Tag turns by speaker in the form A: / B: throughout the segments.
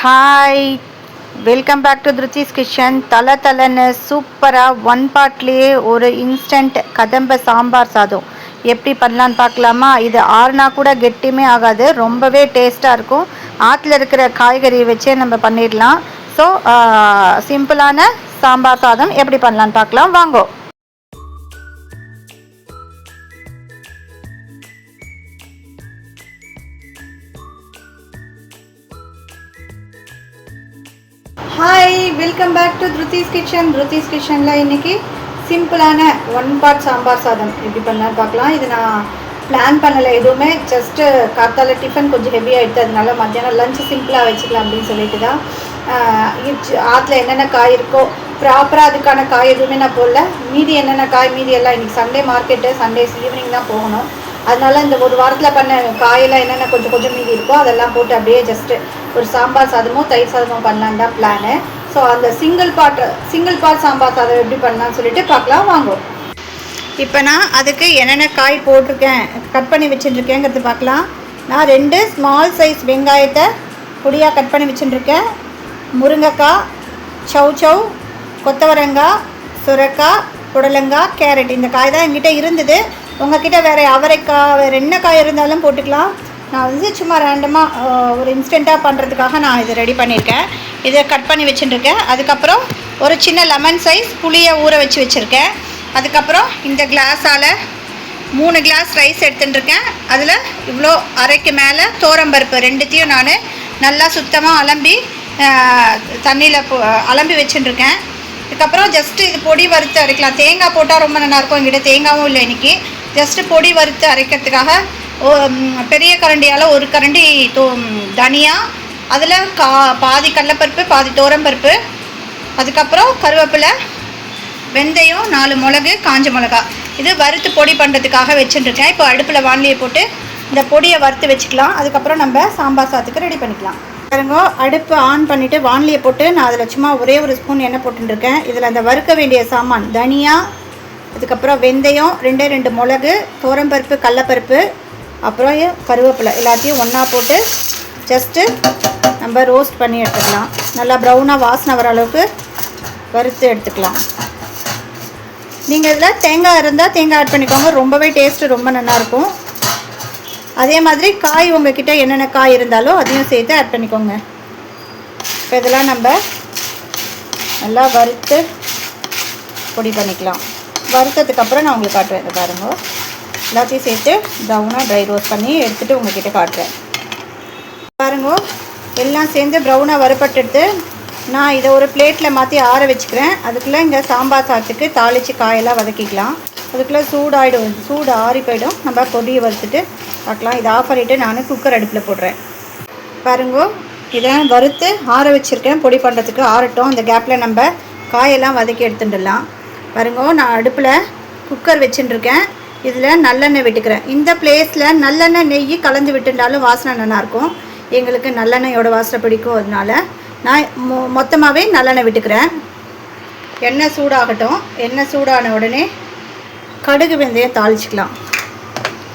A: Hi, welcome back to Trichy's kitchen. தலன்னு சூப்பராக one பார்ட்லேயே ஒரு இன்ஸ்டன்ட் கதம்ப சாம்பார் சாதம் எப்படி பண்ணலான்னு பார்க்கலாமா? இது ஆறுனா கூட கெட்டியுமே ஆகாது, ரொம்பவே டேஸ்ட்டாக இருக்கும். ஆற்றுல இருக்கிற காய்கறி வச்சே நம்ம பண்ணிடலாம். ஸோ சிம்பிளான சாம்பார் சாதம் எப்படி பண்ணலான்னு பார்க்கலாம் வாங்கோ. Hi, welcome back to Ruthi's kitchen. Ruthi's கிச்சனில் இன்றைக்கி சிம்பிளான ஒன் பார்ட் சாம்பார் சாதம் எப்படி பண்ணலான்னு பார்க்கலாம். இது நான் பிளான் பண்ணலை எதுவுமே, ஜஸ்ட்டு காத்தால டிஃபன் கொஞ்சம் ஹெவியாக எடுத்ததுனால மத்தியானம் லஞ்சு சிம்பிளாக வச்சுக்கலாம் அப்படின்னு சொல்லிட்டு தான். ஆற்றுல என்னென்ன காய் இருக்கோ ப்ராப்பராக அதுக்கான காய் எதுவுமே நான் போடல. மீதி என்னென்ன காய் மீதி எல்லாம் இன்றைக்கி சண்டே மார்க்கெட்டு, சண்டேஸ் ஈவினிங் தான் போகணும். அதனால இந்த ஒரு வாரத்தில் பண்ண காயெல்லாம் என்னென்ன கொஞ்சம் மீதி இருக்கோ அதெல்லாம் போட்டு அப்படியே ஜஸ்ட்டு ஒரு சாம்பார் சாதமோ தயிர் சாதமோ பண்ணலான்னு தான் பிளானு. ஸோ அந்த சிங்கிள் பார்ட் சாம்பார் சாதம் எப்படி பண்ணலான்னு சொல்லிட்டு பார்க்கலாம் வாங்குவோம். இப்போ நான் அதுக்கு என்னென்ன காய் போட்டிருக்கேன், கட் பண்ணி வச்சுட்டுருக்கேங்கிறது பார்க்கலாம். நான் 2 ஸ்மால் சைஸ் வெங்காயத்தை பொடியாக கட் பண்ணி வச்சுட்டுருக்கேன். முருங்கைக்காய், சௌ, கொத்தவரங்காய், சுரைக்காய், புடலங்காய், கேரட், இந்த காய் தான் என்கிட்ட இருந்தது. உங்கள்கிட்ட வேறு அவரைக்காய் வேறு என்ன காய் இருந்தாலும் போட்டுக்கலாம். நான் சும்மா ரேண்டமாக ஒரு இன்ஸ்டண்ட்டாக பண்ணுறதுக்காக நான் இதை ரெடி பண்ணியிருக்கேன். இதை கட் பண்ணி வச்சுட்டுருக்கேன். அதுக்கப்புறம் ஒரு சின்ன லெமன் சைஸ் புளியை ஊற வச்சுருக்கேன். அதுக்கப்புறம் இந்த கிளாஸால் 3 கிளாஸ் ரைஸ் எடுத்துட்டுருக்கேன். அதில் இவ்வளோ அரைக்கு மேலே தோரம்பருப்பு 2த்தையும் நான் நல்லா சுத்தமாக அலம்பி தண்ணியில் அலம்பி வச்சுட்டுருக்கேன். அதுக்கப்புறம் ஜஸ்ட்டு இது பொடி வறுத்து அரைக்கலாம். தேங்காய் போட்டால் ரொம்ப நல்லாயிருக்கும். என்கிட்ட தேங்காயும் இல்லை இன்றைக்கி. ஜஸ்ட்டு பொடி வறுத்து அரைக்கிறதுக்காக பெரிய கரண்டியால் ஒரு கரண்டி தனியா, அதில் பாதி கடலைப்பருப்பு பாதி தோரம்பருப்பு, அதுக்கப்புறம் கருவேப்பிலை, வெந்தயம், 4 மிளகு, காஞ்ச மிளகா, இது வறுத்து பொடி பண்ணுறதுக்காக வச்சுட்டுருக்கேன். இப்போ அடுப்பில் வானலியை போட்டு இந்த பொடியை வறுத்து வச்சுக்கலாம். அதுக்கப்புறம் நம்ம சாம்பார் சாதத்துக்கு ரெடி பண்ணிக்கலாம். பாருங்க, அடுப்பு ஆன் பண்ணிவிட்டு வானலியை போட்டு நான் அதில் சும்மா ஒரே ஒரு ஸ்பூன் எண்ணெய் போட்டுருக்கேன். இதில் அந்த வறுக்க வேண்டிய சாமான் தனியா, அதுக்கப்புறம் வெந்தயம், 2 மிளகு, தோரம்பருப்பு, கடலைப்பருப்பு, அப்புறம் கருவேப்பிலை எல்லாத்தையும் ஒன்றா போட்டு ஜஸ்ட்டு நம்ம ரோஸ்ட் பண்ணி எடுத்துக்கலாம். நல்லா ப்ரௌனாக வாசனை வர அளவுக்கு வறுத்து எடுத்துக்கலாம். நீங்கள் இதில் தேங்காய் இருந்தால் தேங்காய் ஆட் பண்ணிக்கோங்க, ரொம்பவே டேஸ்ட்டு ரொம்ப நல்லாயிருக்கும். அதே மாதிரி காய் உங்கள்கிட்ட என்னென்ன காய் இருந்தாலும் அதையும் சேர்த்து ஆட் பண்ணிக்கோங்க. இப்போ இதெல்லாம் நம்ம நல்லா வறுத்து பொடி பண்ணிக்கலாம். வறுத்ததுக்கப்புறம் நான் உங்களுக்கு காட்டுறேன். பாருங்க, எல்லாத்தையும் சேர்த்து ப்ரௌனாக ட்ரை ரோஸ்ட் பண்ணி எடுத்துகிட்டு உங்கள்கிட்ட காட்டுறேன். பாருங்க, எல்லாம் சேர்ந்து ப்ரௌனாக வறுப்பட்டு நான் இதை ஒரு பிளேட்டில் மாற்றி ஆற வச்சுக்கிறேன். அதுக்குள்ளே இங்கே சாம்பார் சாதத்துக்கு தாளித்து காயெல்லாம் வதக்கிக்கலாம். அதுக்குள்ளே சூடு ஆறி போயிடும். நம்ம பொடியை வறுத்துட்டு பார்க்கலாம். இதை ஆஃப் பண்ணிவிட்டு நான் குக்கர் அடுப்பில் போடுறேன். பாருங்க, இதை வறுத்து ஆற வச்சுருக்கேன். பொடி பண்ணுறதுக்கு ஆறட்டும். அந்த கேப்பில் நம்ம காயெல்லாம் வதக்கி எடுத்துட்டுடலாம். பாருங்க, நான் அடுப்பில் குக்கர் வச்சுட்டுருக்கேன். இதில் நல்லெண்ணெய் விட்டுக்கிறேன். இந்த பிளேஸில் நல்லெண்ணெய் நெய் கலந்து விட்டுட்டாலும் வாசனை நல்லாயிருக்கும். எங்களுக்கு நல்லெண்ணெயோட வாசனை பிடிக்கும். அதனால நான் மொத்தமாகவே நல்லெண்ணெய் விட்டுக்கிறேன். எண்ணெய் சூடாகட்டும். எண்ணெய் சூடான உடனே கடுகு வெந்தயம் தாளிச்சிக்கலாம்.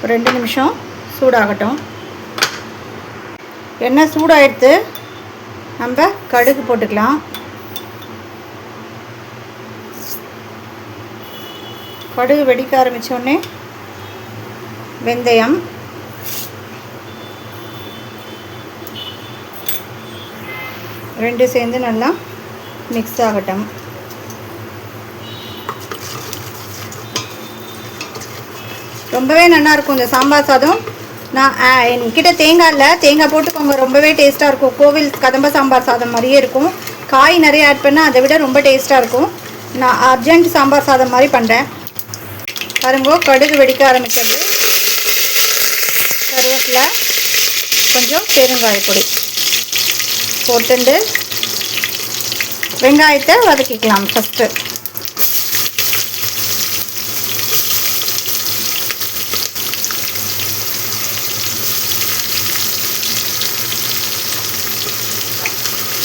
A: ஒரு 2 நிமிஷம் சூடாகட்டும். எண்ணெய் சூடாகிடுத்து நம்ம கடுகு போட்டுக்கலாம். கடுகு வெடிக்க ஆரம்பித்தோடனே வெந்தயம், ரெண்டு சேர்ந்து நல்லா மிக்ஸ் ஆகட்டும். ரொம்பவே நல்லாயிருக்கும் இந்த சாம்பார் சாதம். நான் என்கிட்ட தேங்காய் இல்லை, தேங்காய் போட்டுக்கோங்க, ரொம்பவே டேஸ்ட்டாக இருக்கும். கோவில் கதம்ப சாம்பார் சாதம் மாதிரியே இருக்கும். காய் நிறைய ஆட் பண்ணால் அதை விட ரொம்ப டேஸ்ட்டாக இருக்கும். நான் அர்ஜென்ட் சாம்பார் சாதம் மாதிரி பண்ணுறேன். பாருங்க, கடுகு வெடிக்க ஆரம்பிக்கிறது. கருவேப்பிலை, கொஞ்சம் பெருங்காயப்பொடி போட்டுண்டு வெங்காயத்தை வதக்கிக்கலாம். ஃபஸ்ட்டு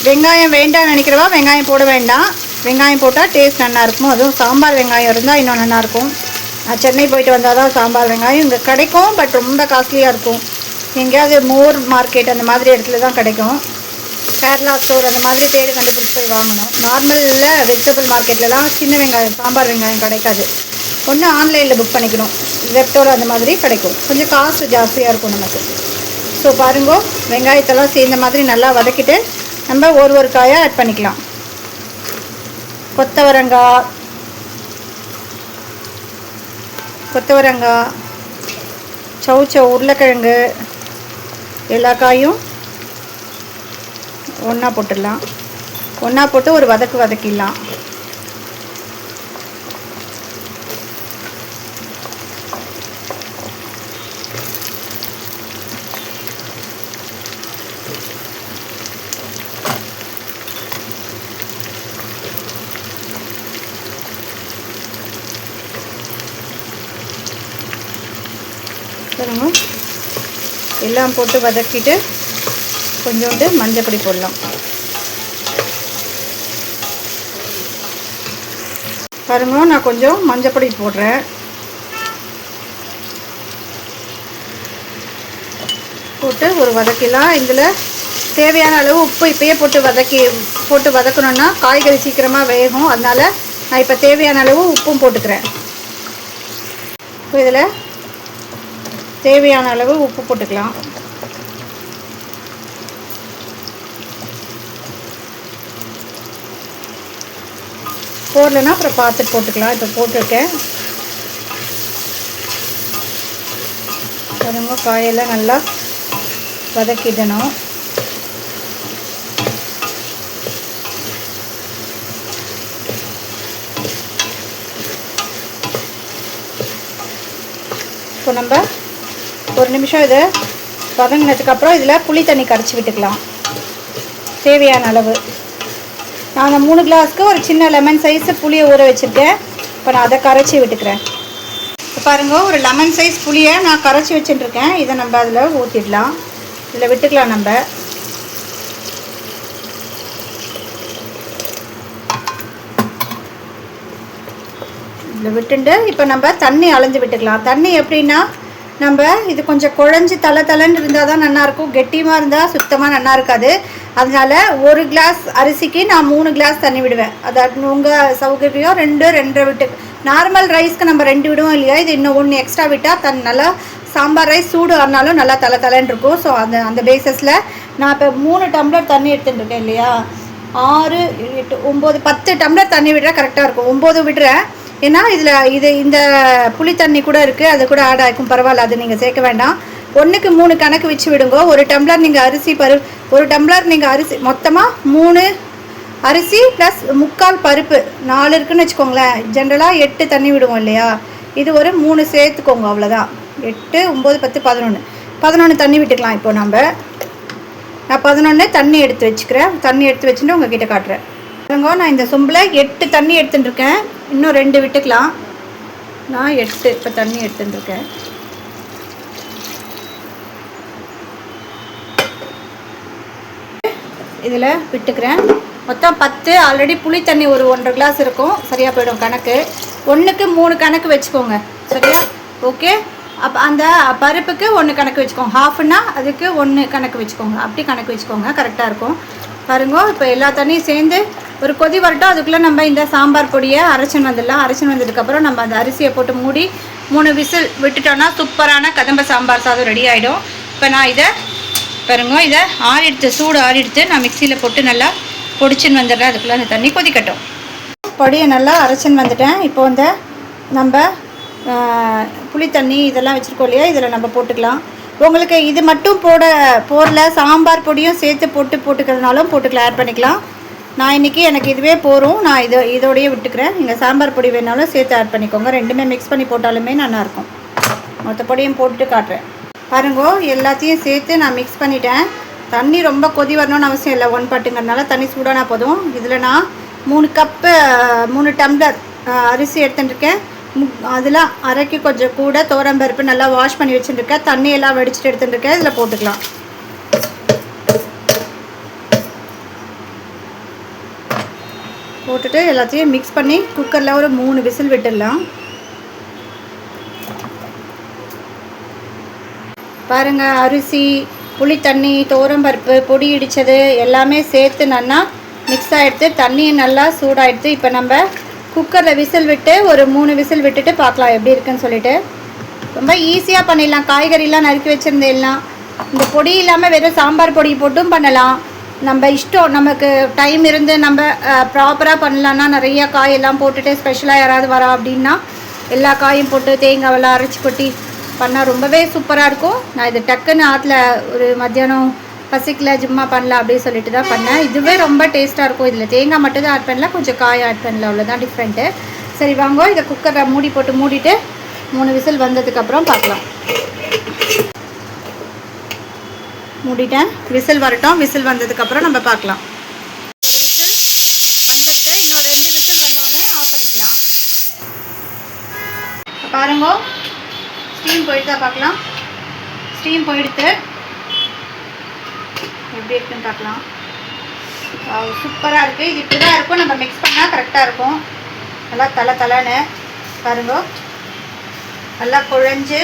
A: வெங்காயம் வேண்டாம்னு நினைக்கிறவா வெங்காயம் போட வேண்டாம். வெங்காயம் போட்டால் டேஸ்ட் நல்லாயிருக்கும். அதுவும் சாம்பார் வெங்காயம் இருந்தால் இன்னும் நல்லாயிருக்கும். நான் சென்னை போயிட்டு வந்தால் தான் சாம்பார் வெங்காயம் இங்கே கிடைக்கும். பட் ரொம்ப காஸ்ட்லியாக இருக்கும். எங்கேயாவது மோர் மார்க்கெட் அந்த மாதிரி இடத்துல தான் கிடைக்கும். கேரளா ஸ்டோர் அந்த மாதிரி தேடி கண்டுபிடிச்சி போய் வாங்கணும். நார்மலில் வெஜிடபிள் மார்க்கெட்லலாம் சின்ன வெங்காயம், சாம்பார் வெங்காயம் கிடைக்காது. ஒன்று ஆன்லைனில் புக் பண்ணிக்கணும், ஜெப்டோவில் அந்த மாதிரி கிடைக்கும். கொஞ்சம் காசு ஜாஸ்தியாக இருக்கும் நமக்கு. ஸோ பாருங்கோ, வெங்காயத்தெல்லாம் சேர்ந்த மாதிரி நல்லா வதக்கிட்டு நம்ம ஒரு காயாக ஆட் பண்ணிக்கலாம். கொத்தவரங்காய், சௌச்சௌ, உருளைக்கிழங்கு, எல்லா காயும் ஒன்றா போட்டுடலாம். ஒன்றா போட்டு ஒரு வதக்கிடலாம். எல்லாம் போட்டு வதக்கிட்டு கொஞ்சோண்டு மஞ்சள் பொடி போடலாம். பாருங்க, நான் கொஞ்சம் மஞ்சள் பொடி போடுறேன். போட்டு ஒரு வதக்கிலாம். இதில் தேவையான அளவு உப்பு இப்பயே போட்டு வதக்கணுன்னா காய்கறி சீக்கிரமாக வேகும். அதனால் நான் இப்போ தேவையான அளவு உப்பும் போட்டுக்கிறேன். இப்போ இதில் தேவையான அளவு உப்பு போட்டுக்கலாம். போடலைன்னா அப்புறம் பார்த்துட்டு போட்டுக்கலாம். இப்போ போட்டிருக்கேன். பாருங்க, காயெல்லாம் நல்லா வதக்கிடணும். இப்போ நம்ம ஒரு நிமிஷம் இதை வதங்கினதுக்கப்புறம் இதில் புளி தண்ணி கரைச்சி விட்டுக்கலாம் தேவையான அளவு. நான் 3 கிளாஸ்க்கு ஒரு சின்ன லெமன் சைஸ் புளியை ஊற வச்சுருக்கேன். இப்போ நான் அதை கரைச்சி விட்டுக்கிறேன். இப்போ பாருங்கள், ஒரு லெமன் சைஸ் புளியை நான் கரைச்சி வச்சுட்டுருக்கேன். இதை நம்ம அதில் ஊற்றிடலாம். இதில் விட்டுக்கலாம். நம்ம இதில் விட்டுண்டு இப்போ நம்ம தண்ணி அளந்து விட்டுக்கலாம். தண்ணி எப்படின்னா, நம்ம இது கொஞ்சம் குழஞ்சி தலை இருந்தால் தான் நல்லாயிருக்கும். கெட்டியமாக இருந்தால் சுத்தமாக நல்லா இருக்காது. அதனால் 1 கிளாஸ் அரிசிக்கு நான் 3 கிளாஸ் தண்ணி விடுவேன். அதாவது உங்கள் சௌகரியம் 2 விட்டு, நார்மல் ரைஸ்க்கு நம்ம 2 விடுவோம் இல்லையா, இது இன்னும் 1 எக்ஸ்ட்ரா விட்டால் நல்லா சாம்பார் ரைஸ் சூடு ஆனாலும் நல்லா தலைன்னு இருக்கும். ஸோ அந்த பேஸஸில் நான் இப்போ 3 டம்ளர் தண்ணி எடுத்துட்டுருக்கேன் இல்லையா, 6, 8, 9, 10 டம்ளர் தண்ணி விடுறா கரெக்டாக இருக்கும். 9 விடுறேன். ஏன்னா இந்த புளி தண்ணி கூட இருக்குது, அது கூட ஆட் ஆகிக்கும். பரவாயில்ல, அது நீங்கள் சேர்க்க வேண்டாம். 1க்கு 3 கணக்கு வச்சு விடுங்க. 1 டம்ளர் நீங்கள் அரிசி 1 டம்ளர் நீங்கள் அரிசி மொத்தமாக 3 அரிசி ப்ளஸ் 3/4 பருப்பு 4 இருக்குதுன்னு வச்சுக்கோங்களேன். ஜென்ரலாக 8 தண்ணி விடுவோம் இல்லையா, இது ஒரு 3 சேர்த்துக்கோங்க. அவ்வளோதான். 8, 9, 10, 11 தண்ணி விட்டுக்கலாம். இப்போ நான் 11 தண்ணி எடுத்து வச்சுக்கிறேன். தண்ணி எடுத்து வச்சுட்டு உங்ககிட்ட காட்டுறேன். நான் இந்த சொம்பில் 8 தண்ணி எடுத்துட்டுருக்கேன். இன்னும் 2 விட்டுக்கலாம். நான் 8 இப்போ தண்ணி எடுத்துட்டுருக்கேன். இதில் விட்டுக்கிறேன். மொத்தம் 10. ஆல்ரெடி புளி தண்ணி ஒரு 1.5 கிளாஸ் இருக்கும். சரியாக போயிடும் கணக்கு. 1க்கு 3 கணக்கு வச்சுக்கோங்க. சரியா? ஓகே. அப்போ அந்த பருப்புக்கு 1 கணக்கு வச்சுக்கோங்க. ஹாஃப்னா அதுக்கு 1 கணக்கு வச்சுக்கோங்க. அப்படி கணக்கு வச்சுக்கோங்க, கரெக்டாக இருக்கும். பாருங்க, இப்போ எல்லா தண்ணியும் சேர்ந்து ஒரு கொதி வரட்டும். அதுக்குள்ளே நம்ம இந்த சாம்பார் பொடியை அரைச்சின்னு வந்துடலாம். அரைச்சின்னு வந்ததுக்கப்புறம் நம்ம அந்த அரிசியை போட்டு மூடி 3 விசில் விட்டுட்டோன்னா சூப்பரான கதம்ப சாம்பார் சாதம் ரெடி ஆகிடும். இப்போ நான் இதை பாருங்க, இதை சூடு ஆறிடுத்து நான் மிக்சியில் போட்டு நல்லா பொடிச்சின்னு வந்துடுறேன். அதுக்குள்ளே அந்த தண்ணி கொதிக்கட்டும். பொடியை நல்லா அரைச்சின்னு வந்துட்டேன். இப்போ நம்ம புளி தண்ணி இதெல்லாம் வச்சுருக்கோம் இல்லையா, இதில் நம்ம போட்டுக்கலாம். உங்களுக்கு இது மட்டும் போடல, சாம்பார் பொடியும் சேர்த்து போட்டுக்கிறதுனாலும் போட்டுக்கலாம், ஆட் பண்ணிக்கலாம். நான் இன்றைக்கி எனக்கு இதுவே போகிறோம். நான் இதோடையே விட்டுக்கிறேன். நீங்கள் சாம்பார் பொடி வேணாலும் சேர்த்து ஆட் பண்ணிக்கோங்க. 2மே மிக்ஸ் பண்ணி போட்டாலுமே நல்லாயிருக்கும். மொத்த பொடியும் போட்டுட்டு காட்டுறேன். பாருங்கோ, எல்லாத்தையும் சேர்த்து நான் மிக்ஸ் பண்ணிட்டேன். தண்ணி ரொம்ப கொதி வரணும்னு அவசியம் இல்லை. 1 பாட்டுங்கிறதுனால தண்ணி சூடானா போதும். இதில் நான் 3 டம்ளர் அரிசி எடுத்துட்டுருக்கேன். அதில் அரைக்கி கொஞ்சம் கூட துவரம்பருப்பு நல்லா வாஷ் பண்ணி வச்சுட்டுருக்கேன். தண்ணியெல்லாம் வடிச்சிட்டு எடுத்துட்டுருக்கேன். இதில் போட்டுக்கலாம். போட்டுட்டு எல்லாத்தையும் மிக்ஸ் பண்ணி குக்கரில் ஒரு 3 விசில் விட்டுடலாம். பாருங்கள், அரிசி புளி தண்ணி, பருப்பு, பொடி இடித்தது எல்லாமே சேர்த்து நல்லா மிக்ஸ் ஆகிடுத்து. தண்ணியும் நல்லா சூடாகிடுது. இப்போ நம்ம குக்கரில் விசில் விட்டு ஒரு 3 விசில் விட்டுட்டு பார்க்கலாம் எப்படி இருக்குன்னு சொல்லிட்டு. ரொம்ப ஈஸியாக பண்ணிடலாம். காய்கறிலாம் நறுக்கி வச்சுருந்தேலாம். இந்த பொடி இல்லாமல் வெறும் சாம்பார் பொடி போட்டும் பண்ணலாம். நம்ம இஷ்டம், நமக்கு டைம் இருந்து நம்ம ப்ராப்பராக பண்ணலான்னா நிறையா காயெல்லாம் போட்டுட்டு ஸ்பெஷலாக யாராவது வரா அப்படின்னா எல்லா காயும் போட்டு தேங்காவெல்லாம் அரைச்சி கொட்டி பண்ணால் ரொம்பவே சூப்பராக இருக்கும். நான் இது டக்குன்னு ஆற்றுல ஒரு மத்தியானம் பசிக்கல சும்மா பண்ணலாம் அப்படின்னு சொல்லிட்டு தான் பண்ணேன். இதுவே ரொம்ப டேஸ்ட்டாக இருக்கும். இதில் தேங்காய் மட்டும் தான் ஆட் பண்ணல, கொஞ்சம் காய் ஆட் பண்ணல, அவ்வளோதான் டிஃப்ரெண்ட்டு. சரி வாங்க இதை குக்கரை மூடிட்டு 3 விசில் வந்ததுக்கப்புறம் பார்க்கலாம். மூடிட்டேன். விசில் வரட்டும். விசில் வந்ததுக்கப்புறம் நம்ம பார்க்கலாம். ஒரு விசில் வந்துட்டு இன்னும் 2 விசில் வந்தோடனே ஆஃப் பண்ணிக்கலாம். பாருங்க, ஸ்டீம் போயிட்டு தான் பார்க்கலாம். ஸ்டீம் போயிடுத்து எப்படி இருக்குன்னு பார்க்கலாம். சூப்பராக இருக்குது. இது இப்படி தான் இருக்கும். நம்ம மிக்ஸ் பண்ணால் கரெக்டாக இருக்கும். நல்லா தலைன்னு பாருங்க, நல்லா குழஞ்சு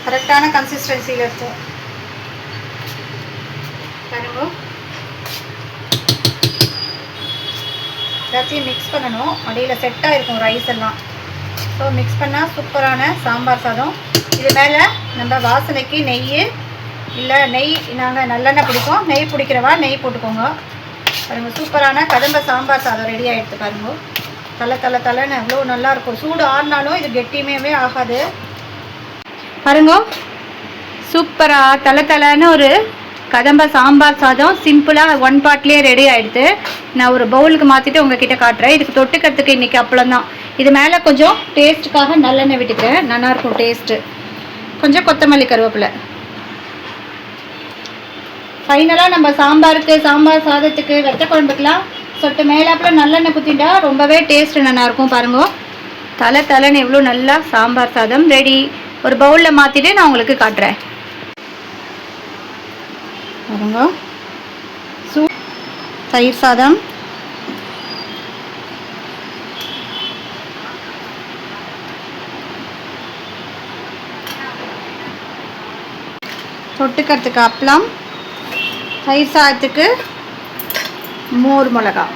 A: கரெக்டான கன்சிஸ்டன்சியில் இருக்கும். பாருங்க, எல்லாத்தையும் மிக்ஸ் பண்ணணும். அடியில் செட்டாக இருக்கும் ரைஸ் எல்லாம். ஸோ மிக்ஸ் பண்ணால் சூப்பரான சாம்பார் சாதம். இது மேலே நம்ம வாசனைக்கு நெய், இல்லை நெய், நாங்கள் நல்லெண்ணெய் பிடிக்கும், நெய் பிடிக்கிறவா நெய் போட்டுக்கோங்க. பாருங்கள், சூப்பரான கதம்ப சாம்பார் சாதம் ரெடி ஆகிடுது. பாருங்க, தலைன்னு எவ்வளோ நல்லாயிருக்கும். சூடு ஆறினாலும் இது கெட்டியுமே ஆகாது. பாருங்க, சூப்பராக தலைன்னு ஒரு கதம்ப சாம்பார் சாதம் சிம்பிளாக 1 பார்ட்லேயே ரெடி ஆகிடுது. நான் ஒரு பவுலுக்கு மாற்றிட்டு உங்ககிட்ட காட்டுறேன். இதுக்கு தொட்டுக்கிறதுக்கு இன்றைக்கி அப்பளம் தான். இது மேலே கொஞ்சம் டேஸ்ட்டுக்காக நல்லெண்ணெய் விட்டுக்கிறேன், நல்லாயிருக்கும் டேஸ்ட்டு. கொஞ்சம் கொத்தமல்லி, கருவேப்பிலை. ஃபைனலாக நம்ம சாம்பார் சாதத்துக்கு, வெட்டை குழம்புக்கெலாம் சொட்டு மேலாப்பில் நல்லெண்ணெய் குத்திட்டா ரொம்பவே டேஸ்ட்டு நல்லாயிருக்கும். பாருங்க, தலைன்னு எவ்வளோ நல்லா சாம்பார் சாதம் ரெடி. ஒரு பவுலில் மாற்றிட்டு நான் உங்களுக்கு காட்டுறேன். பாருங்க, தயிர் சாதம், தொட்டுக்கிறதுக்கு அப்பளம், தயிர் சாதத்துக்கு மோர் மிளகா.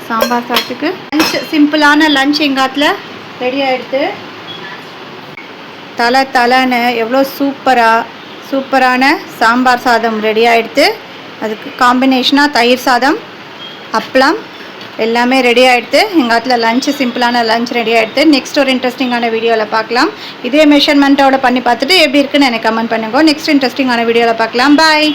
A: சாம்பார் சாதத்துக்கு லஞ்ச், சிம்பிளான லஞ்ச் எங்காத்தில் ரெடி ஆகிடுது. தலைன்னு எவ்வளோ சூப்பரான சாம்பார் சாதம் ரெடி ஆகிடுது. அதுக்கு காம்பினேஷனாக தயிர் சாதம், அப்பளம் எல்லாமே ரெடி ஆகிடுது. எங்கள் ஆத்தில் லஞ்சு, சிம்பிளான லஞ்ச் ரெடி ஆகிடுது. நெக்ஸ்ட் ஒரு இன்ட்ரெஸ்டிங்கான வீடியோவில் பார்க்கலாம். இதே மெஷர்மெண்ட்டோட பண்ணி பார்த்துட்டு எப்படி இருக்குன்னு எனக்கு கமெண்ட் பண்ணுங்க. நெக்ஸ்ட் இன்ட்ரெஸ்டிங்கான வீடியோவில் பார்க்கலாம். பாய்.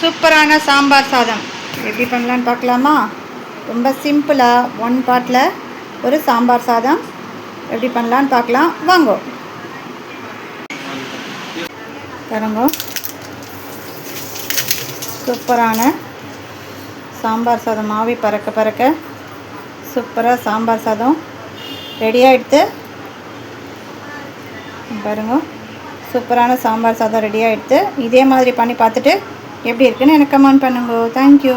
A: சூப்பரான சாம்பார் சாதம் எப்படி பண்ணலான்னு பார்க்கலாமா? ரொம்ப சிம்பிளாக 1 பார்ட்டில் ஒரு சாம்பார் சாதம் எப்படி பண்ணலான்னு பார்க்கலாம் வாங்க. பாருங்க, சூப்பரான சாம்பார் சாதம் ஆவி பறக்க சூப்பராக சாம்பார் சாதம் ரெடி ஆகிடுது. பாருங்க, சூப்பரான சாம்பார் சாதம் ரெடி ஆகிடுது. இதே மாதிரி பண்ணி பார்த்துட்டு எப்படி இருக்குன்னு எனக்கு கமெண்ட் பண்ணுங்க. தேங்க்யூ.